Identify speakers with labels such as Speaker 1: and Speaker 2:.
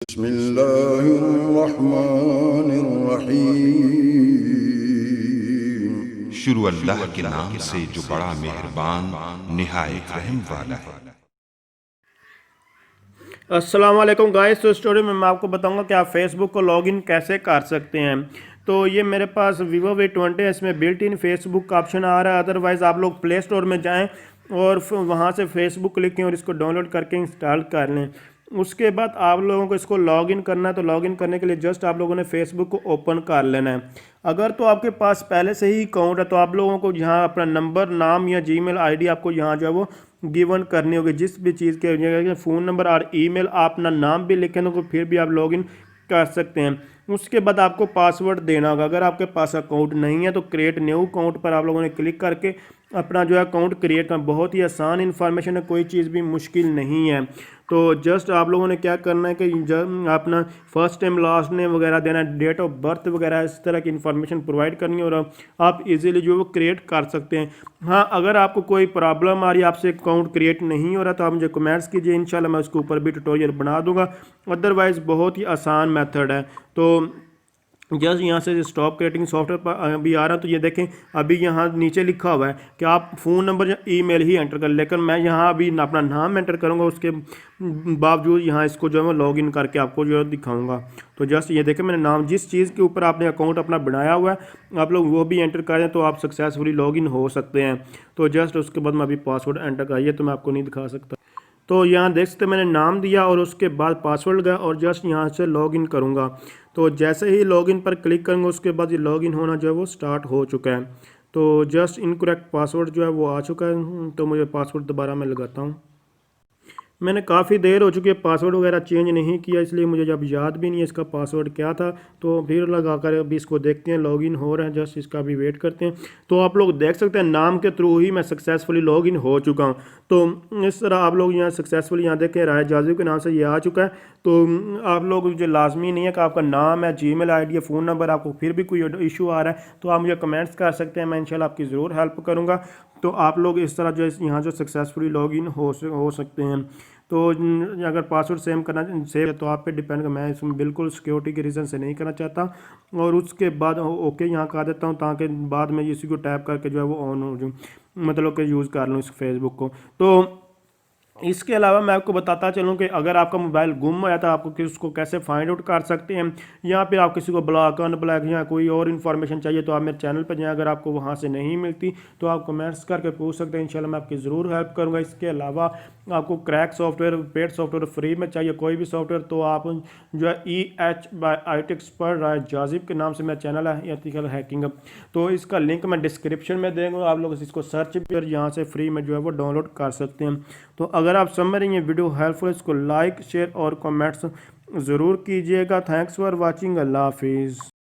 Speaker 1: बिस्मिल्लाहिर्रहमानिर्रहीम। शुरू अल्लाह के नाम से जो बड़ा मेहरबान निहायत रहम वाला है।
Speaker 2: अस्सलाम वालेकुम गाइस। तो स्टोरी में मैं आपको बताऊंगा कि आप फेसबुक को लॉगिन कैसे कर सकते हैं। तो ये मेरे पास वीवो V20 है, इसमें बिल्ट इन फेसबुक का ऑप्शन आ रहा है। अदरवाइज़ आप लोग प्ले स्टोर में जाएं और वहाँ से फेसबुक लिखें और इसको डाउनलोड करके इंस्टॉल कर लें। उसके बाद आप लोगों को इसको लॉगिन करना है। तो लॉगिन करने के लिए जस्ट आप लोगों ने फेसबुक को ओपन कर लेना है। अगर तो आपके पास पहले से ही अकाउंट है तो आप लोगों को यहाँ अपना नंबर, नाम या जीमेल आईडी आपको यहाँ जो है वो गिवन करनी होगी। जिस भी चीज़ के फ़ोन नंबर और ईमेल, आप अपना नाम भी लिखें तो फिर भी आप लॉगिन कर सकते हैं। उसके बाद आपको पासवर्ड देना होगा। अगर आपके पास अकाउंट नहीं है तो क्रिएट न्यू अकाउंट पर आप लोगों ने क्लिक करके अपना जो है अकाउंट क्रिएट करना। बहुत ही आसान इन्फॉर्मेशन है, कोई चीज़ भी मुश्किल नहीं है। तो जस्ट आप लोगों ने क्या करना है कि जब अपना फर्स्ट नेम, लास्ट नेम वगैरह देना है, डेट ऑफ बर्थ वगैरह इस तरह की इन्फॉर्मेशन प्रोवाइड करनी है और आप इजीली जो है वो क्रिएट कर सकते हैं। हाँ, अगर आपको कोई प्रॉब्लम आ रही है, आपसे अकाउंट क्रिएट नहीं हो रहा, तो आप मुझे कमेंट्स कीजिए, इंशाल्लाह मैं उसके ऊपर भी ट्यूटोरियल बना दूंगा। अदरवाइज़ बहुत ही आसान मेथड है। तो जस्ट यहाँ से स्टॉप क्रिएटिंग सॉफ्टवेयर पर अभी आ रहा है। तो ये देखें, अभी यहाँ नीचे लिखा हुआ है कि आप फ़ोन नंबर या ईमेल ही एंटर कर, लेकिन मैं यहाँ अभी अपना नाम एंटर करूँगा। उसके बावजूद यहाँ इसको जो है मैं लॉगिन करके आपको जो है दिखाऊंगा। तो जस्ट ये देखें, मैंने नाम, जिस चीज़ के ऊपर आपने अकाउंट अपना बनाया हुआ है आप लोग वो भी एंटर करें तो आप सक्सेसफुली लॉगिन हो सकते हैं। तो जस्ट उसके बाद मैं अभी पासवर्ड एंटर करिए तो मैं आपको नहीं दिखा सकता। तो यहाँ देख सकते मैंने नाम दिया और उसके बाद पासवर्ड गया और जस्ट यहाँ से लॉगिन करूँगा। तो जैसे ही लॉगिन पर क्लिक करूँगा उसके बाद ये लॉगिन होना जो है वो स्टार्ट हो चुका है। तो जस्ट इनकरेक्ट पासवर्ड जो है वो आ चुका है। तो मुझे पासवर्ड दोबारा मैं लगाता हूँ। मैंने काफ़ी देर हो चुकी है, पासवर्ड वगैरह चेंज नहीं किया, इसलिए मुझे जब याद भी नहीं है इसका पासवर्ड क्या था। तो फिर लगा कर अभी इसको देखते हैं, लॉगिन हो रहा है, जस्ट इसका भी वेट करते हैं। तो आप लोग देख सकते हैं नाम के थ्रू ही मैं सक्सेसफुली लॉगिन हो चुका हूँ। तो इस तरह आप लोग यहाँ सक्सेसफुली यहाँ देखें, राय जाजिब के नाम से ये आ चुका है। तो आप लोग, जो लाजमी नहीं है कि आपका नाम है, जीमेल आईडी या फ़ोन नंबर, आपको फिर भी कोई इशू आ रहा है तो आप मुझे कमेंट्स कर सकते हैं, मैं इंशाल्लाह आपकी ज़रूर हेल्प करूँगा। तो आप लोग इस तरह जो यहाँ जो सक्सेसफुली लॉगिन हो सकते हैं। तो अगर पासवर्ड सेव तो आप पे डिपेंड कर, मैं इसमें बिल्कुल सिक्योरिटी के रीज़न से नहीं करना चाहता। और उसके बाद ओके यहाँ कर देता हूँ ताकि बाद में इसी को टैप करके जो है वो ऑन हो जाऊँ, मतलब कि यूज़ कर लूँ इस फेसबुक को। तो इसके अलावा मैं आपको बताता चलूँ कि अगर आपका मोबाइल गुम हो जाता है आपको कि उसको कैसे फाइंड आउट कर सकते हैं, या फिर आप किसी को ब्लॉक, अनब्लॉक या कोई और इन्फॉर्मेशन चाहिए तो आप मेरे चैनल पर जाएं। अगर आपको वहाँ से नहीं मिलती तो आप कमेंट्स करके पूछ सकते हैं, इंशाल्लाह मैं आपकी ज़रूर हेल्प करूँगा। इसके अलावा आपको crack software, paid software free में चाहिए कोई भी सॉफ्टवेयर, तो आप जो है EH by IT एक्सपर्ट राय जाजिब के नाम से मेरा चैनल है, एथिकल हैकिंग। तो इसका लिंक मैं डिस्क्रिप्शन में देंगे, आप लोग इसको सर्च भी और यहाँ से फ्री में जो है वो डाउनलोड कर सकते हैं। तो अगर आप समझ रही हैं वीडियो हेल्पफुल, इसको लाइक, शेयर और कमेंट्स ज़रूर कीजिएगा। Thanks for watching. अल्लाह हाफिज़।